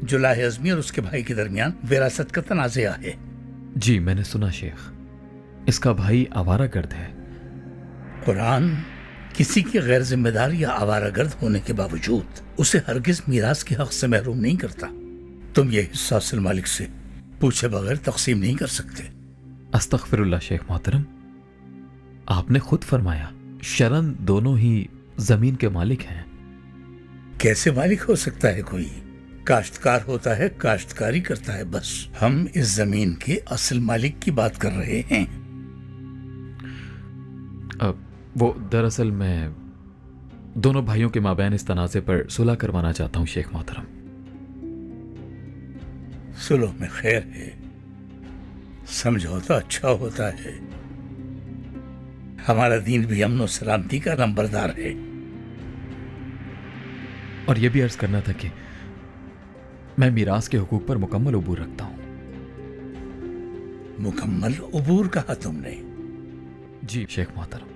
جو لاہ ازمی اور اس کے بھائی کے درمیان وراثت کا تنازعہ ہے۔ جی میں نے سنا شیخ، اس کا بھائی آوارہ گرد ہے۔ قرآن کسی کی غیر ذمہ دار یا آوارہ گرد ہونے کے باوجود اسے ہرگز میراث کے حق سے محروم نہیں کرتا۔ تم یہ حصہ اصل مالک سے پوچھے بغیر تقسیم نہیں کر سکتے۔ استغفر اللہ شیخ محترم، آپ نے خود فرمایا شرن دونوں ہی زمین کے مالک ہیں۔ کیسے مالک ہو سکتا ہے کوئی؟ کاشتکار ہوتا ہے، کاشتکاری کرتا ہے، بس۔ ہم اس زمین کے اصل مالک کی بات کر رہے ہیں۔ وہ دراصل میں دونوں بھائیوں کے مابین اس تنازع پر صلح کروانا چاہتا ہوں شیخ محترم۔ صلح میں خیر ہے، سمجھوتا اچھا ہوتا ہے۔ ہمارا دین بھی امن و سلامتی کا نمبردار ہے۔ اور یہ بھی عرض کرنا تھا کہ میں میراث کے حقوق پر مکمل عبور رکھتا ہوں۔ مکمل عبور کہا تم نے؟ جی شیخ محترم۔